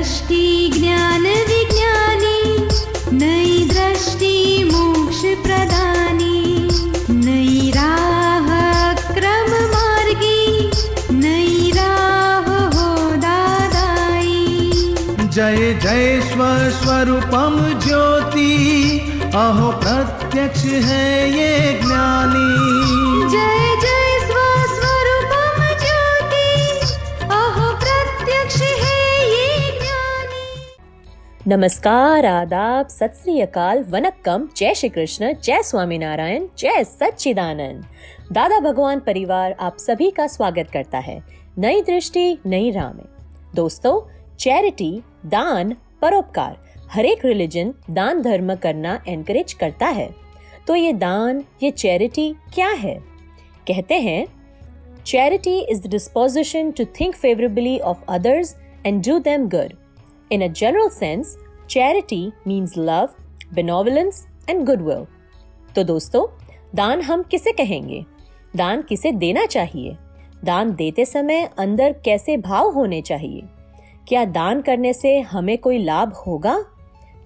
दृष्टि ज्ञान विज्ञानी, नई दृष्टि मोक्ष प्रदानी, नई राह क्रम मार्गी, नई राह हो दादाई। जय जय स्वस्वरूपम ज्योति, अहो प्रत्यक्ष है ये ज्ञानी। जय जय स्वस्वरूपम ज्योति, अहो प्रत्यक्ष है ये ज्ञानी। नमस्कार, आदाब, सत श्री अकाल, वनक्कम, जय श्री कृष्ण, जय स्वामीनारायण, जय सच्चिदानंद। दादा भगवान परिवार आप सभी का स्वागत करता है नई दृष्टि नई राह में। दोस्तों, चैरिटी, दान, परोपकार, हर एक रिलीजन दान धर्म करना एनकरेज करता है। तो ये दान, ये चैरिटी क्या है? कहते हैं, charity is the disposition to think favourably of others and do them good. In a general sense, charity means love, benevolence and goodwill. तो दोस्तों, दान हम किसे कहेंगे? दान किसे देना चाहिए? दान देते समय अंदर कैसे भाव होने चाहिए? क्या दान करने से हमें कोई लाभ होगा?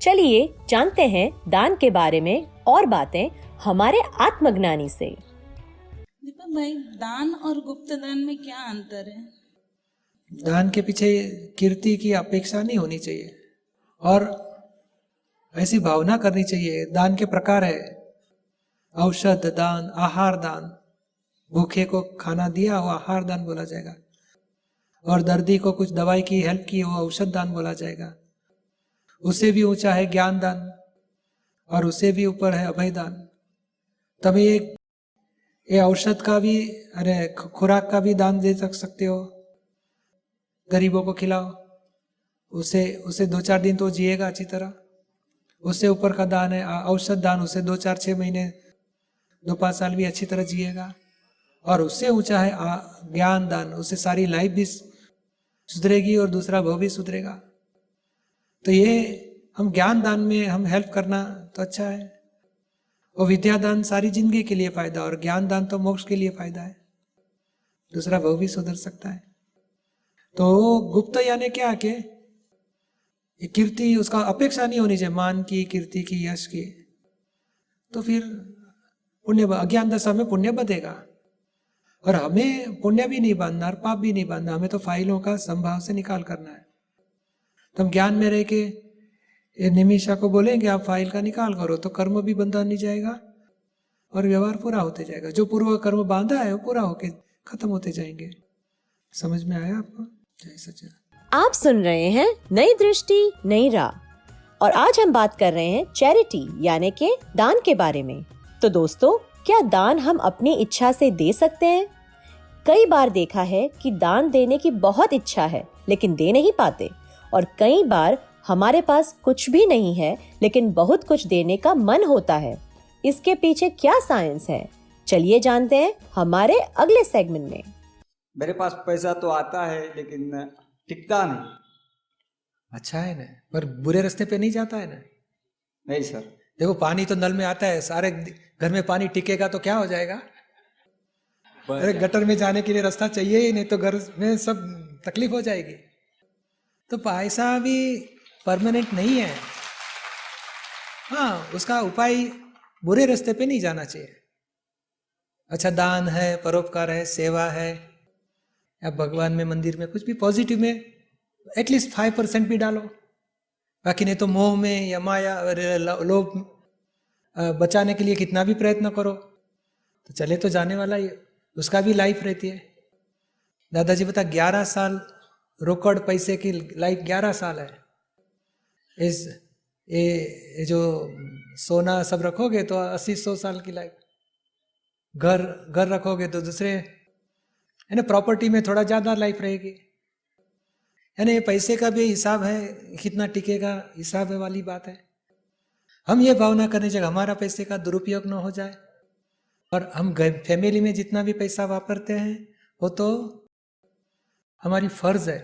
चलिए जानते हैं दान के बारे में और बातें हमारे आत्मज्ञानी से। दीपक भाई, दान और गुप्त दान में क्या अंतर है? दान के पीछे कीर्ति की अपेक्षा नहीं होनी चाहिए और ऐसी भावना करनी चाहिए। दान के प्रकार है औषध दान, आहार दान, भूखे को खाना दिया वो आहार दान बोला जाएगा, और दर्दी को कुछ दवाई की हेल्प की वो औषध दान बोला जाएगा। उससे भी ऊंचा है ज्ञान दान, और उससे भी ऊपर है अभय दान। तभी ये औषध का भी, अरे खुराक का भी दान दे सकते हो। गरीबों को खिलाओ, उसे 2-4 दिन तो जिएगा अच्छी तरह। उससे ऊपर का दान है औषध दान, उसे 2-4-6 महीने 2-5 साल भी अच्छी तरह जिएगा। और उससे ऊंचा है ज्ञान दान, उससे सारी लाइफ भी सुधरेगी और दूसरा भव भी सुधरेगा। तो ये हम ज्ञान दान में हम हेल्प करना तो अच्छा है। और विद्या दान सारी जिंदगी के लिए फायदा, और ज्ञान दान तो मोक्ष के लिए फायदा है, दूसरा भव भी सुधर सकता है। तो गुप्त यानी क्या कि कीर्ति, उसका अपेक्षा नहीं होनी चाहिए, मान की, कीर्ति की, यश की। तो फिर पुण्य, अज्ञान दशा में पुण्य बधेगा। और हमें पुण्य भी नहीं बांधना और पाप भी नहीं बांधना, हमें तो फाइलों का संभाव से निकाल करना है। तो हम ज्ञान में रह के निमिषा को बोलेंगे आप फाइल का निकाल करो, तो कर्म भी बंधा नहीं जाएगा और व्यवहार पूरा होते जाएगा। जो पूर्व कर्म बांधा है वो पूरा होके खत्म होते जाएंगे। समझ में आया आपको? जय सच्चिदानंद। आप सुन रहे हैं नई दृष्टि नई राह, और आज हम बात कर रहे हैं चैरिटी यानी के दान के बारे में। तो दोस्तों, क्या दान हम अपनी इच्छा से दे सकते हैं? कई बार देखा है कि दान देने की बहुत इच्छा है लेकिन दे नहीं पाते, और कई बार हमारे पास कुछ भी नहीं है लेकिन बहुत कुछ देने का मन होता है। इसके पीछे क्या साइंस है? चलिए जानते हैं हमारे अगले सेगमेंट में। मेरे पास पैसा तो आता है लेकिन टिकता नहीं। अच्छा है ना, पर बुरे रास्ते पे नहीं जाता है ना। नहीं सर। देखो, पानी तो नल में आता है, सारे घर में पानी टिकेगा तो क्या हो जाएगा? अरे गटर में जाने के लिए रास्ता चाहिए ही नहीं, तो घर में सब तकलीफ हो जाएगी। तो पैसा भी परमानेंट नहीं है। हाँ, उसका उपाय बुरे रास्ते पे नहीं जाना चाहिए। अच्छा, दान है, परोपकार है, सेवा है, या भगवान में, मंदिर में, कुछ भी पॉजिटिव में एटलीस्ट 5% भी डालो। बाकी नहीं तो मोह में या माया और लोभ बचाने के लिए कितना भी प्रयत्न करो तो चले तो जाने वाला ही, उसका भी लाइफ रहती है। दादाजी बता 11 साल रोकड़ पैसे की लाइफ 11 साल है। ये जो सोना सब रखोगे तो 80-100 साल की लाइफ। घर रखोगे तो दूसरे, है ना, प्रॉपर्टी में थोड़ा ज्यादा लाइफ रहेगी। है ना, ये पैसे का भी हिसाब है, कितना टिकेगा हिसाब है वाली बात है। हम ये भावना करनी चाहिए हमारा पैसे का दुरुपयोग न हो जाए, और हम फैमिली में जितना भी पैसा वापरते हैं वो तो हमारी फर्ज है।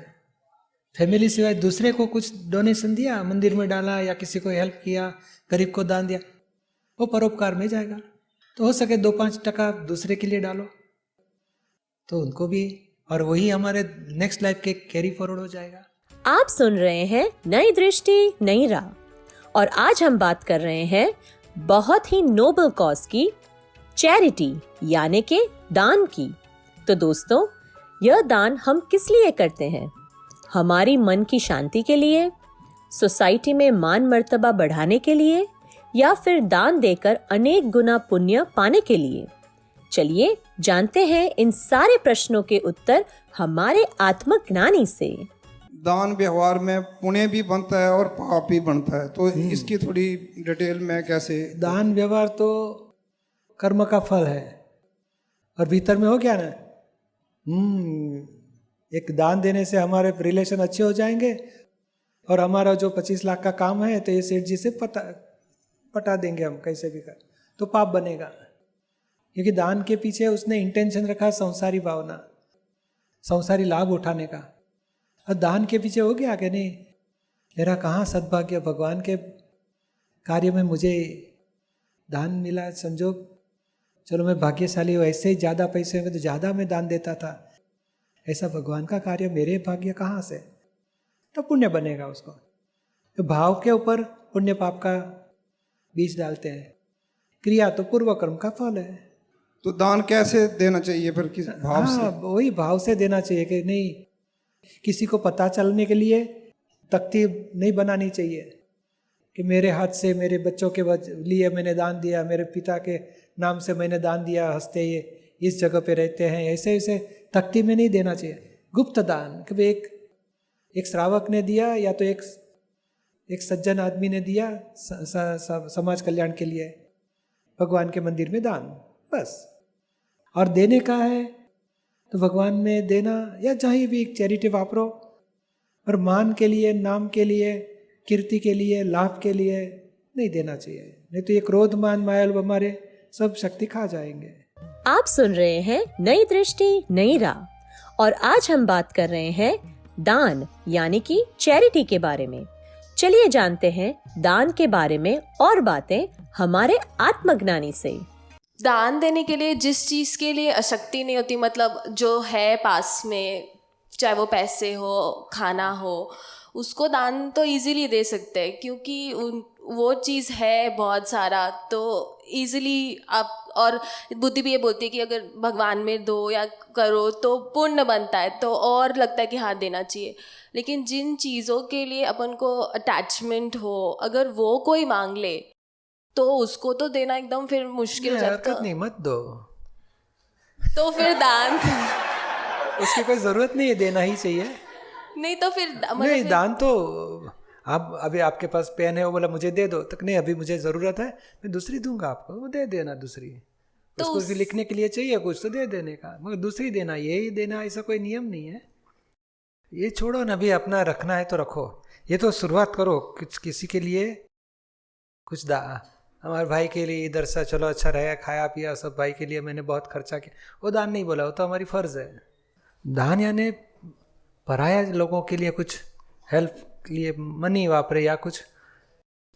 फैमिली सिवाय दूसरे को कुछ डोनेशन दिया, मंदिर में डाला या किसी को हेल्प किया, गरीब को दान दिया, वो परोपकार में जाएगा। तो हो सके 2-5% दूसरे के लिए डालो तो उनको भी, और वही हमारे नेक्स्ट लाइफ के कैरी फॉरवर्ड हो जाएगा। आप सुन रहे हैं नई दृष्टि नई राह और आज हम बात कर रहे हैं बहुत ही नोबल कॉज की, चैरिटी यानी के दान की। तो दोस्तों, यह दान हम किस लिए करते हैं? हमारी मन की शांति के लिए, सोसाइटी में मान मर्तबा बढ़ाने के लिए, या फिर दान देकर अनेक गुना पुण्य पाने के लिए? चलिए जानते हैं इन सारे प्रश्नों के उत्तर हमारे आत्मज्ञानी से। दान व्यवहार में पुण्य भी बनता है और पाप भी बनता है, तो इसकी थोड़ी डिटेल में कैसे? दान व्यवहार तो कर्म का फल है और भीतर में हो क्या ना, एक दान देने से हमारे रिलेशन अच्छे हो जाएंगे और हमारा जो 25 लाख का काम है तो ये सेठ जी से पटा देंगे हम कैसे भी कर, तो पाप बनेगा। क्योंकि दान के पीछे उसने इंटेंशन रखा संसारी भावना, संसारी लाभ उठाने का। और दान के पीछे हो गया कि नहीं, मेरा कहाँ सद्भाग्य, भगवान के कार्य में मुझे दान मिला, संजोग, चलो मैं भाग्यशाली हूँ, ऐसे ही ज़्यादा पैसे में तो ज़्यादा मैं दान देता था, ऐसा भगवान का कार्य मेरे भाग्य कहाँ से, तो पुण्य बनेगा उसको। तो भाव के ऊपर पुण्य पाप का बीज डालते हैं, क्रिया तो पूर्व कर्म का फल है। तो दान कैसे देना चाहिए फिर, किस भाव से? वही भाव से देना चाहिए कि नहीं, किसी को पता चलने के लिए तख्ती नहीं बनानी चाहिए कि मेरे हाथ से मेरे बच्चों के लिए मैंने दान दिया, मेरे पिता के नाम से मैंने दान दिया, हंसते ये इस जगह पे रहते हैं, ऐसे ऐसे तख्ती में नहीं देना चाहिए। गुप्त दान, कभी एक श्रावक ने दिया या तो एक सज्जन आदमी ने दिया समाज कल्याण के लिए, भगवान के मंदिर में दान, बस। और देने का है तो भगवान में देना या जहाँ भी एक चैरिटी वापरो, पर मान के लिए, नाम के लिए, कीर्ति के लिए, लाभ के लिए नहीं देना चाहिए, नहीं तो ये क्रोध मान माया हमारे सब शक्ति खा जाएंगे। आप सुन रहे हैं नई दृष्टि नई राह और आज हम बात कर रहे हैं दान यानी कि चैरिटी के बारे में। चलिए जानते हैं दान के बारे में और बातें हमारे आत्मज्ञानी से। दान देने के लिए जिस चीज़ के लिए आसक्ति नहीं होती, मतलब जो है पास में, चाहे वो पैसे हो, खाना हो, उसको दान तो इजीली दे सकते हैं क्योंकि वो चीज़ है बहुत सारा, तो इजीली आप, और बुद्धि भी ये बोलती है कि अगर भगवान में दो या करो तो पुण्य बनता है, तो और लगता है कि हाँ देना चाहिए। लेकिन जिन चीज़ों के लिए अपन को अटैचमेंट हो, अगर वो कोई मांग ले तो उसको तो देना एकदम फिर मुश्किल हो जाता है। नहीं, मत दो, तो फिर दान उसकी कोई ज़रूरत नहीं है, देना ही चाहिए। नहीं तो फिर नहीं, दान तो आप अभी आपके पास पेन है, वो बोला मुझे दे दो, तक नहीं अभी मुझे ज़रूरत है, मैं दूसरी दूंगा आपको, वो दे देना दूसरी। तो उसको भी लिखने के लिए चाहिए कुछ तो दे देने का, मगर दूसरी देना, यही देना, ऐसा कोई नियम नहीं है। ये छोड़ो ना, अभी अपना रखना है तो रखो, ये तो शुरुआत करो कुछ, किसी के लिए कुछ हमारे भाई के लिए इधर से चलो अच्छा रहा, खाया पिया सब, भाई के लिए मैंने बहुत खर्चा किया, वो दान नहीं बोला, वो तो हमारी फ़र्ज़ है। दान यानी पराया लोगों के लिए कुछ हेल्प के लिए मनी वापरे या कुछ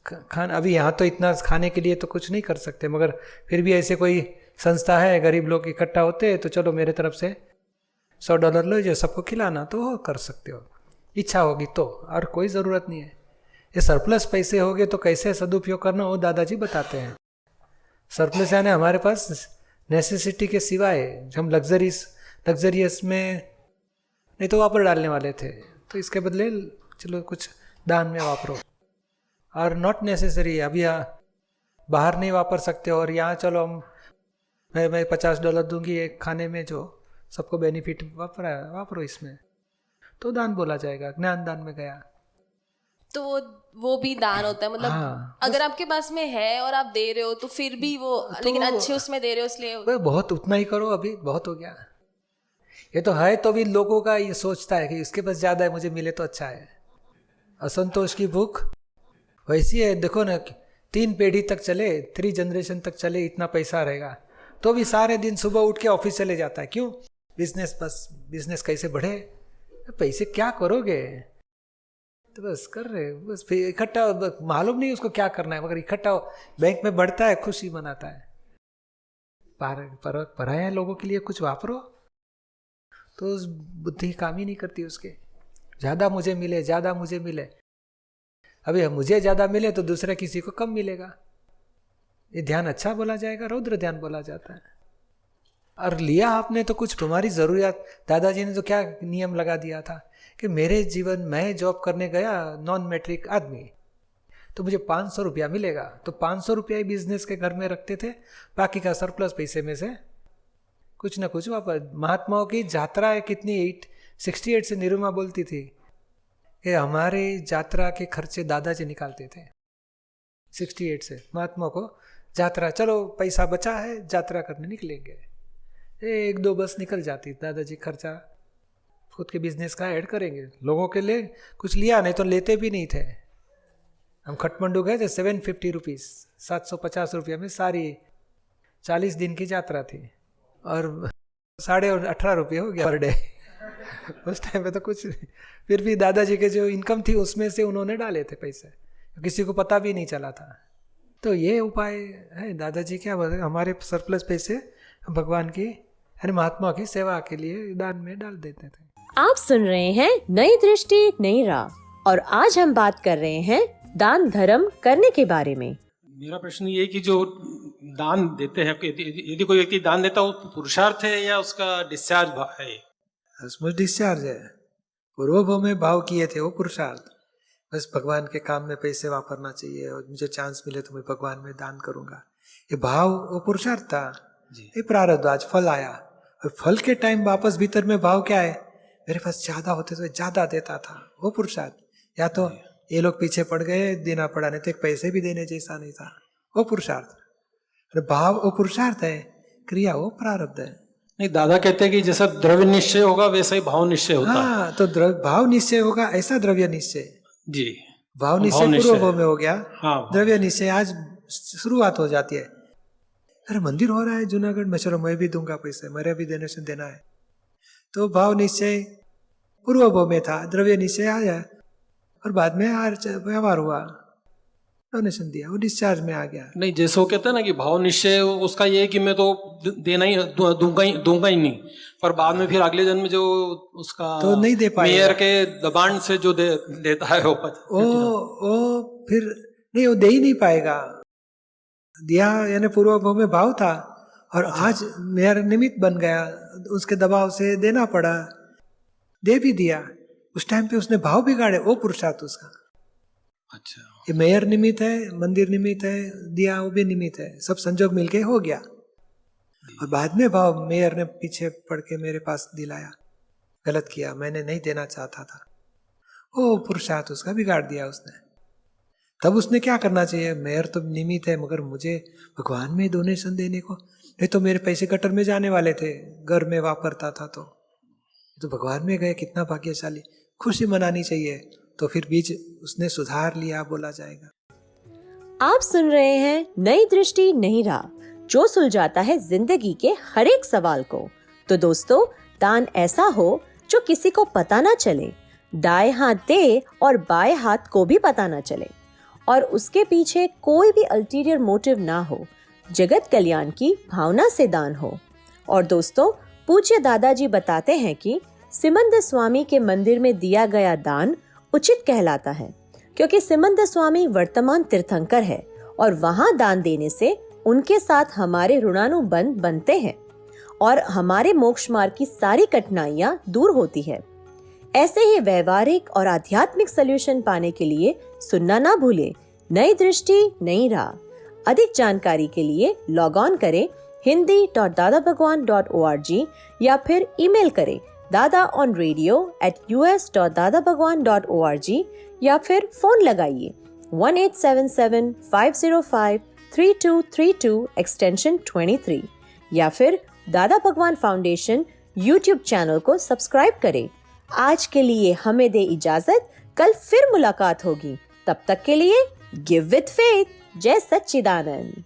खाना। अभी यहाँ तो इतना खाने के लिए तो कुछ नहीं कर सकते, मगर फिर भी ऐसे कोई संस्था है, गरीब लोग इकट्ठा होते हैं तो चलो मेरे तरफ से $100 लो, जो सबको खिलाना, तो वो कर सकते हो, इच्छा होगी तो, और कोई ज़रूरत नहीं है। ये सरप्लस पैसे हो गए तो कैसे सदुपयोग करना, वो दादाजी बताते हैं। सरप्लस यानी हमारे पास नेसेसिटी के सिवाय, जो हम लग्जरियस में नहीं तो वापर डालने वाले थे, तो इसके बदले चलो कुछ दान में वापरो। और नॉट नेसेसरी, अभी बाहर नहीं वापर सकते और यहाँ चलो मैं $50 दूंगी एक खाने में, जो सबको बेनिफिट वापरो इसमें, तो दान बोला जाएगा, ज्ञान दान में गया। तो वो भी दान होता है, मतलब हाँ, अगर आपके पास में है और आप दे रहे हो तो फिर भी वो तो, लेकिन अच्छे उसमें दे रहे हो, इसलिए बहुत उतना ही करो, अभी बहुत हो गया। ये तो है, तो भी लोगों का ये सोचता है कि इसके पास ज़्यादा है, मुझे मिले तो अच्छा है। असंतोष की भूख वैसी है, देखो ना, 3 पीढ़ी तक चले, 3 जनरेशन तक चले, इतना पैसा रहेगा तो भी सारे दिन सुबह उठ के ऑफिस चले जाता है। क्यों? बिजनेस, बस बिजनेस कैसे बढ़े, पैसे क्या करोगे, तो बस कर रहे, बस फिर इकट्ठा, मालूम नहीं उसको क्या करना है, मगर इकट्ठा बैंक में बढ़ता है, खुशी मनाता है। पराया लोगों के लिए कुछ वापरो तो उस बुद्धि काम ही नहीं करती उसके। ज़्यादा मुझे मिले, ज़्यादा मुझे मिले। अभी मुझे ज़्यादा मिले तो दूसरे किसी को कम मिलेगा। ये ध्यान अच्छा बोला जाएगा, रौद्र ध्यान बोला जाता है। और लिया आपने तो कुछ तुम्हारी ज़रूरियात। दादाजी ने तो क्या नियम लगा दिया था कि मेरे जीवन में जॉब करने गया नॉन मैट्रिक आदमी, तो मुझे 500 रुपया मिलेगा, तो 500 रुपया ही बिजनेस के घर में रखते थे, बाकी का सरप्लस पैसे में से कुछ ना कुछ वापस। महात्माओं की यात्रा है कितनी 68 से निरुमा बोलती थी कि हमारे यात्रा के खर्चे दादाजी निकालते थे। 68 से महात्मा को यात्रा, चलो पैसा बचा है यात्रा करने निकलेंगे, 1-2 बस निकल जाती, दादाजी खर्चा खुद के बिजनेस का ऐड करेंगे, लोगों के लिए कुछ लिया नहीं तो लेते भी नहीं थे। हम खटमंडू गए थे 750 रुपीज़, 750 रुपया में सारी 40 दिन की यात्रा थी, और 18.5 रुपये हो गया पर डे। उस टाइम पे तो कुछ, फिर भी दादाजी के जो इनकम थी उसमें से उन्होंने डाले थे पैसे, किसी को पता भी नहीं चला था। तो ये उपाय है दादाजी क्या बोलते, हमारे सरप्लस पैसे भगवान की यानी महात्मा की सेवा के लिए दान में डाल देते थे। आप सुन रहे हैं नई दृष्टि नई राह, और आज हम बात कर रहे हैं दान धर्म करने के बारे में। मेरा प्रश्न ये कि जो दान देते हैं, यदि कोई व्यक्ति दान देता है वो पुरुषार्थ है या उसका डिस्चार्ज है? उसमें डिस्चार्ज है। पूर्वभाव में भाव किए थे वो पुरुषार्थ, बस भगवान के काम में पैसे वापरना चाहिए और मुझे चांस मिले तो मैं भगवान में दान करूंगा, ये भाव वो पुरुषार्थ था। ये प्रारब्ध, आज फल आया, और फल के टाइम वापस भीतर में भाव क्या है, मेरे पास ज्यादा होते तो ज्यादा देता था, वो पुरुषार्थ। या तो ये लोग पीछे पड़ गए, देना पड़ा, नहीं तो एक पैसे भी देने जैसा नहीं था, वो पुरुषार्थ। भाव वो पुरुषार्थ है, क्रिया वो प्रारब्ध है। नहीं, दादा कहते हैं कि जैसा द्रव्य निश्चय होगा वैसा ही भाव निश्चय होता है। हाँ, तो भाव निश्चय होगा ऐसा द्रव्य निश्चय जी। भाव निश्चय पूर्व भाव में हो गया, हाँ, द्रव्य निश्चय आज शुरुआत हो जाती है। अरे मंदिर हो रहा है जूनागढ़ में, चलो मैं भी दूंगा पैसे, मेरे भी डोनेशन देना है, तो भाव निश्चय पूर्व भाव में था, द्रव्य निश्चय आया और बाद में व्यवहार हुआ, डोनेशन दिया, वो डिस्चार्ज में आ गया। नहीं, जैसे वो कहते हैं ना कि भाव निश्चय, उसका ये है कि मैं तो देना ही दूंगा ही नहीं, पर बाद में फिर अगले जन्म में जो उसका तो नहीं दे पाएगा, मेयर के दबाण से जो देता है वो फिर नहीं, वो दे ही नहीं पाएगा। दिया यानी पूर्व भाव में भाव था, और आज मेयर निमित्त बन गया, उसके दबाव से देना पड़ा, दे भी दिया, उस टाइम पे उसने भाव बिगाड़े, वो पुरुषार्थ उसका। अच्छा, ये मेयर निमित्त है, मंदिर निमित्त है, दिया वो भी निमित्त है, सब संजोग मिलके हो गया, और बाद में भाव मेयर ने पीछे पड़ के मेरे पास दिलाया, गलत किया, मैंने नहीं देना चाहता था, वो पुरुषार्थ उसका बिगाड़ दिया उसने। तब उसने क्या करना चाहिए, मेयर तो निमित्त है, मगर मुझे भगवान में डोनेशन देने को, नहीं तो मेरे पैसे गटर में जाने वाले थे, घर में वापरता था, तो भगवान में गए, कितना भाग्यशाली, खुशी मनानी चाहिए। तो फिर बीच उसने सुधार लिया, बोला जाएगा। आप सुन रहे हैं नई दृष्टि नई राह, जो सुलझाता है जिंदगी के हर एक सवाल को। तो दोस्तों, दान ऐसा हो जो किसी को पता ना चले, दाएं हाथ दे और बाएं हाथ को भी पता ना चले, और उसके पीछे कोई भी अल्टीरियर मोटिव ना हो, जगत कल्याण की भावना से दान हो। और दोस्तों, पूज्य दादाजी बताते हैं कि सिमंद स्वामी के मंदिर में दिया गया दान उचित कहलाता है, क्योंकि सिमंद स्वामी वर्तमान तीर्थंकर है, और वहां दान देने से उनके साथ हमारे ऋणानुबंध बनते हैं और हमारे मोक्ष मार्ग की सारी कठिनाइयां दूर होती है। ऐसे ही व्यवहारिक और आध्यात्मिक सॉल्यूशन पाने के लिए सुनना ना भूले नई दृष्टि नई राह। अधिक जानकारी के लिए लॉग ऑन करें hindi.dadabhagwan.org या फिर ईमेल करें dadaonradio@us.dadabhagwan.org या फिर फोन लगाइए 1877-505-3232 एक्सटेंशन 23 या फिर दादा भगवान फाउंडेशन यूट्यूब चैनल को सब्सक्राइब करें। आज के लिए हमें दे इजाजत, कल फिर मुलाकात होगी, तब तक के लिए गिव विद फेथ। जय सच्चिदानंद।